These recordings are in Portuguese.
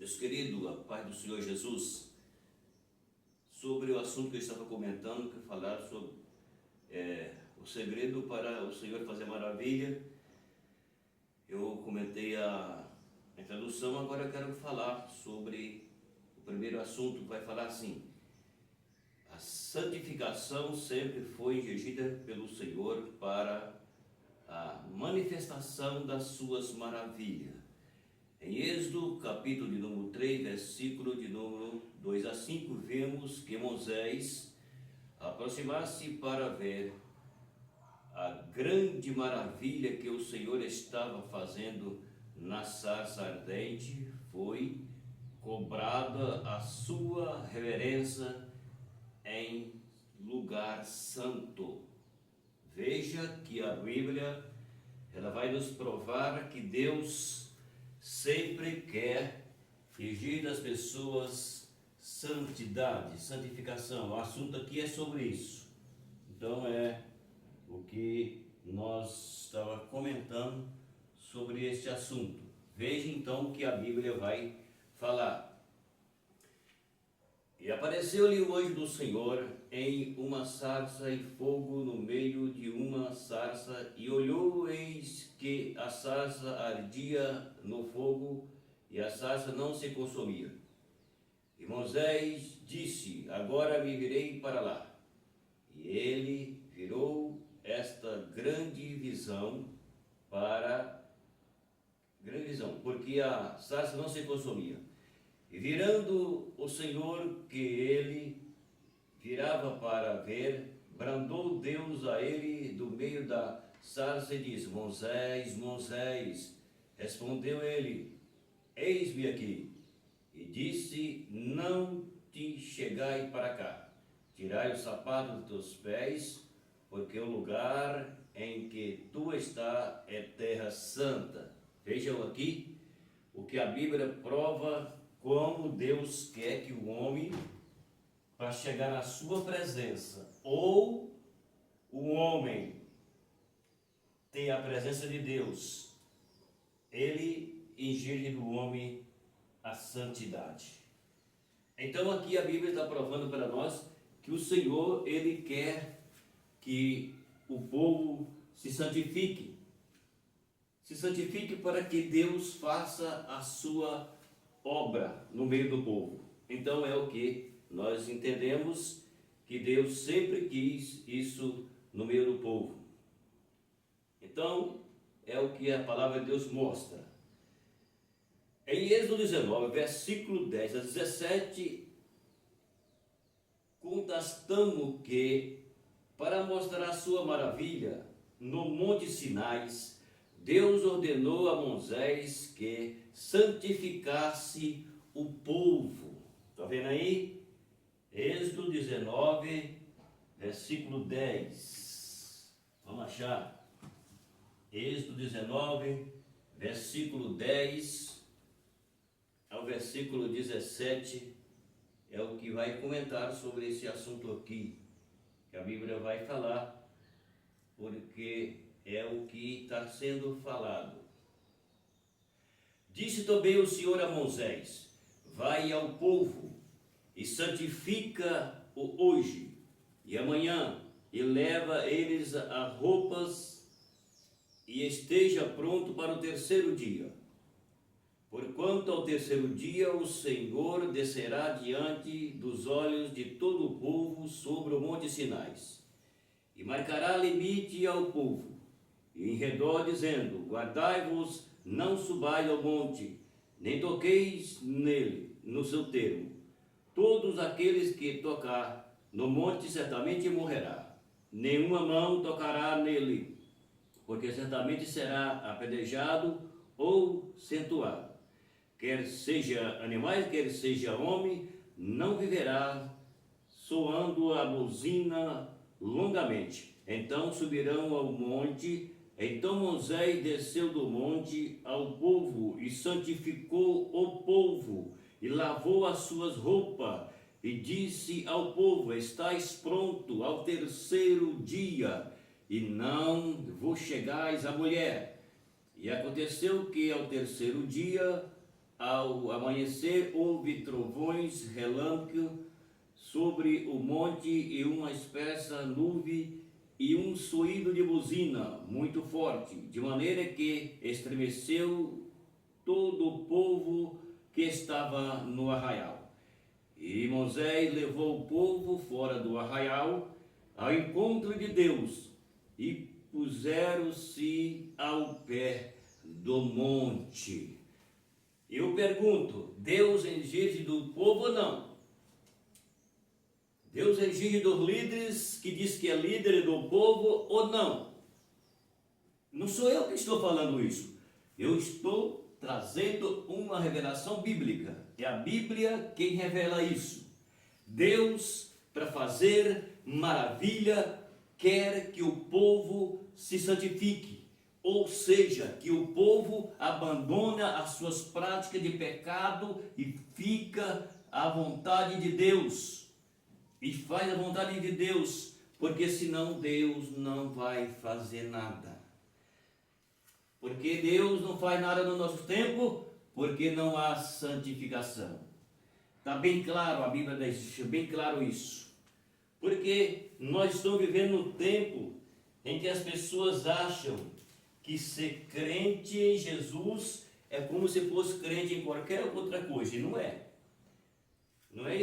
Meus queridos, a paz do Senhor Jesus, sobre o assunto que eu estava comentando, que falar sobre o segredo para o Senhor fazer maravilha. Eu comentei a introdução, agora eu quero falar sobre o primeiro assunto, que vai falar assim: a santificação sempre foi exigida pelo Senhor para a manifestação das suas maravilhas. Em Êxodo, capítulo de número 3, versículo de número 2 a 5, vemos que Moisés aproximasse para ver a grande maravilha que o Senhor estava fazendo na sarça ardente. Foi cobrada a sua reverência em lugar santo. Veja que a Bíblia ela vai nos provar que Deus sempre quer exigir das pessoas santidade, santificação. O assunto aqui é sobre isso. Então é o que nós estávamos comentando sobre este assunto. Veja então o que a Bíblia vai falar. E apareceu-lhe o anjo do Senhor em uma sarça e fogo no meio de uma sarça, e olhou, eis que a sarça ardia no fogo, e a sarça não se consumia. E Moisés disse: agora me virei para lá. E ele virou esta grande visão, porque a sarça não se consumia. E virando o Senhor, que ele virava para ver, brandou Deus a ele do meio da sarça e disse: Moisés, Moisés. Respondeu ele: eis-me aqui. E disse: não te chegai para cá, tirai o sapato dos teus pés, porque o lugar em que tu está é terra santa. Vejam aqui o que a Bíblia prova, como Deus quer que o homem, para chegar na sua presença, ou o homem ter a presença de Deus, ele exige do homem a santidade. Então aqui a Bíblia está provando para nós que o Senhor, ele quer que o povo se santifique para que Deus faça a sua obra no meio do povo. Então é o que nós entendemos, que Deus sempre quis isso no meio do povo. Então é o que a palavra de Deus mostra. Em Êxodo 19, versículo 10 a 17, constatamos que, para mostrar a sua maravilha, no Monte Sinai, Deus ordenou a Moisés que santificasse o povo. Está vendo aí? Êxodo 19, versículo 10. Vamos achar. Êxodo 19, versículo 10 ao versículo 17 é o que vai comentar sobre esse assunto aqui, que a Bíblia vai falar, porque é o que está sendo falado. Disse também o Senhor a Moisés: vai ao povo e santifica-o hoje e amanhã, e leva eles a roupas, e esteja pronto para o terceiro dia. Porquanto ao terceiro dia o Senhor descerá diante dos olhos de todo o povo sobre o monte Sinai, e marcará limite ao povo, e em redor, dizendo: guardai-vos, não subais ao monte, nem toqueis nele, no seu termo. Todos aqueles que tocar no monte certamente morrerá, nenhuma mão tocará nele, porque certamente será apedrejado ou centuado. Quer seja animais, quer seja homem, não viverá, soando a buzina longamente. Então subirão ao monte. Então Moisés desceu do monte ao povo e santificou o povo e lavou as suas roupas e disse ao povo: estais pronto ao terceiro dia, e não vos chegais à mulher. E aconteceu que ao terceiro dia ao amanhecer houve trovões, relâmpago sobre o monte e uma espessa nuvem e um soído de buzina muito forte, de maneira que estremeceu todo o povo que estava no arraial. E Moisés levou o povo fora do arraial ao encontro de Deus e puseram-se ao pé do monte. Eu pergunto, Deus exige do povo ou não? Deus exige dos líderes que diz que é líder do povo ou não? Não sou eu que estou falando isso. Eu estou trazendo uma revelação bíblica. É a Bíblia quem revela isso. Deus, para fazer maravilha, quer que o povo se santifique. Ou seja, que o povo abandona as suas práticas de pecado e fica à vontade de Deus. E faz a vontade de Deus, porque senão Deus não vai fazer nada. Porque Deus não faz nada no nosso tempo, porque não há santificação. Está bem claro, a Bíblia deixa bem claro isso. Porque nós estamos vivendo um tempo em que as pessoas acham que ser crente em Jesus é como se fosse crente em qualquer outra coisa, e não é. Não é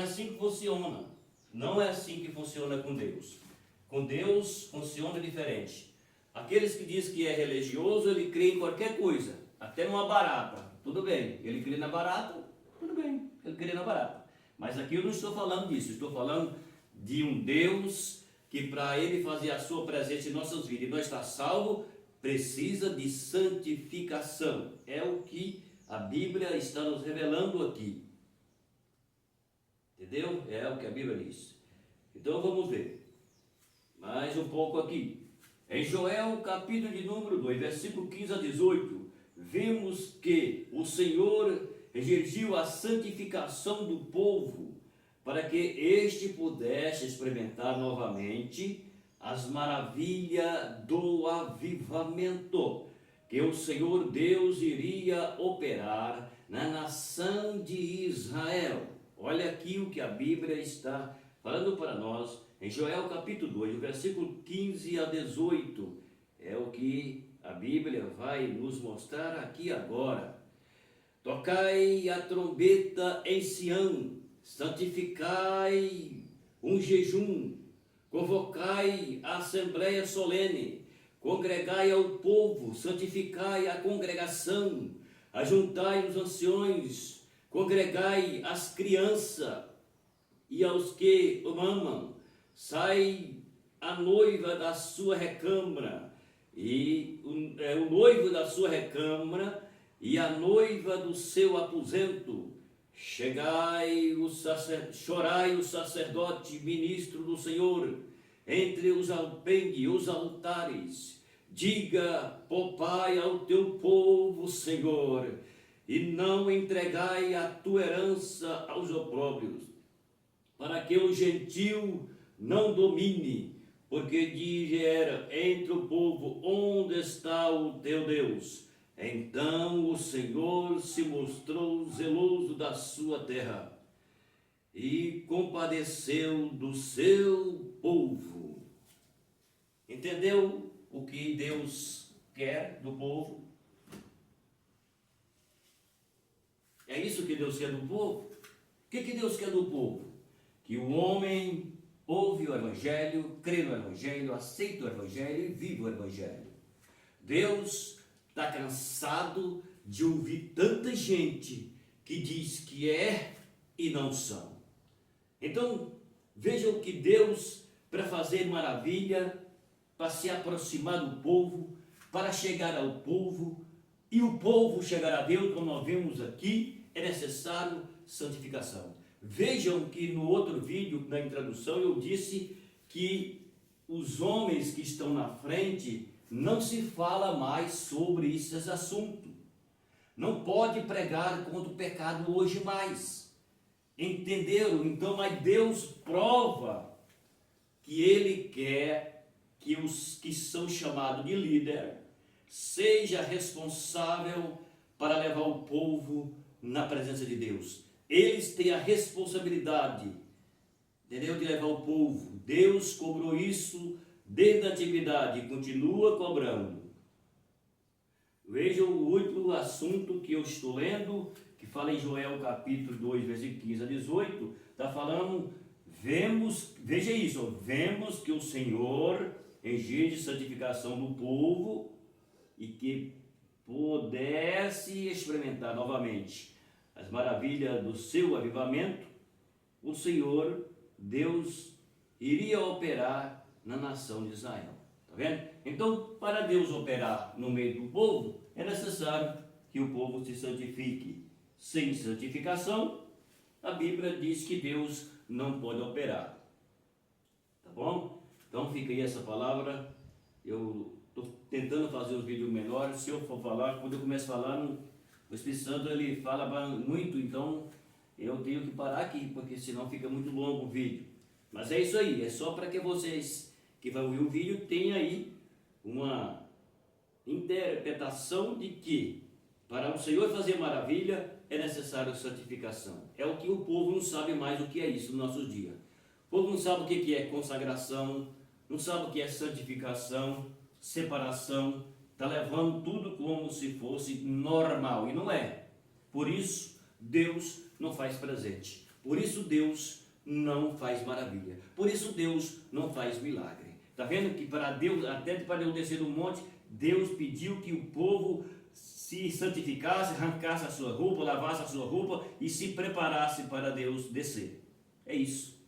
assim que funciona. Não é assim que funciona com Deus. Com Deus funciona diferente. Aqueles que dizem que é religioso, ele crê em qualquer coisa, até numa barata. Tudo bem, ele crê na barata, tudo bem, ele crê na barata. Mas aqui eu não estou falando disso, estou falando de um Deus que para ele fazer a sua presença em nossas vidas e nós estar salvo, precisa de santificação. É o que a Bíblia está nos revelando aqui. Entendeu? É o que a Bíblia diz. Então vamos ver mais um pouco aqui. Em Joel, capítulo de número 2, versículo 15 a 18, vemos que o Senhor exigiu a santificação do povo para que este pudesse experimentar novamente as maravilhas do avivamento que o Senhor Deus iria operar na nação de Israel. Olha aqui o que a Bíblia está falando para nós em Joel capítulo 2, versículo 15 a 18. É o que a Bíblia vai nos mostrar aqui agora. Tocai a trombeta em Sião, santificai um jejum, convocai a assembleia solene, congregai ao povo, santificai a congregação, ajuntai os anciões, congregai as crianças e aos que o amam, sai a noiva da sua recâmara, e o noivo da sua recâmara, e a noiva do seu aposento. Chorai o sacerdote, ministro do Senhor, entre os altares. Diga, poupai ao teu povo, Senhor, e não entregai a tua herança aos opróbrios, para que o gentil não domine, porque dizera entre o povo, onde está o teu Deus? Então o Senhor se mostrou zeloso da sua terra e compadeceu do seu povo. Entendeu o que Deus quer do povo? É isso que Deus quer do povo? O que Deus quer do povo? Que o homem ouve o Evangelho, crê no Evangelho, aceita o Evangelho e vive o Evangelho. Deus está cansado de ouvir tanta gente que diz que é e não são. Então, vejam que Deus, para fazer maravilha, para se aproximar do povo, para chegar ao povo, e o povo chegar a Deus, como nós vemos aqui, é necessário santificação. Vejam que no outro vídeo, na introdução, eu disse que os homens que estão na frente, não se fala mais sobre esses assuntos. Não pode pregar contra o pecado hoje mais. Entenderam? Então, mas Deus prova que Ele quer que os que são chamados de líder seja responsável para levar o povo na presença de Deus. Eles têm a responsabilidade, entendeu? De levar o povo. Deus cobrou isso desde a antiguidade e continua cobrando. Veja o último assunto que eu estou lendo, que fala em Joel capítulo 2, versículo 15 a 18, está falando, veja isso, vemos que o Senhor exige santificação do povo e que pudesse experimentar novamente as maravilhas do seu avivamento, o Senhor, Deus, iria operar na nação de Israel. Está vendo? Então, para Deus operar no meio do povo, é necessário que o povo se santifique. Sem santificação, a Bíblia diz que Deus não pode operar. Tá bom? Então, fica aí essa palavra. Eu estou tentando fazer os vídeos melhores. Se eu for falar, quando eu começo a falar, o Espírito Santo ele fala muito, então eu tenho que parar aqui, porque senão fica muito longo o vídeo. Mas é isso aí, é só para que vocês que vão ouvir o vídeo tenham aí uma interpretação de que para o Senhor fazer maravilha é necessário santificação. É o que o povo não sabe mais o que é isso nos nossos dias. O povo não sabe o que é consagração, não sabe o que é santificação, separação, está levando tudo como se fosse normal, e não é. Por isso, Deus não faz presente. Por isso, Deus não faz maravilha. Por isso, Deus não faz milagre. Está vendo que para Deus, até para Deus descer do monte, Deus pediu que o povo se santificasse, arrancasse a sua roupa, lavasse a sua roupa e se preparasse para Deus descer. É isso.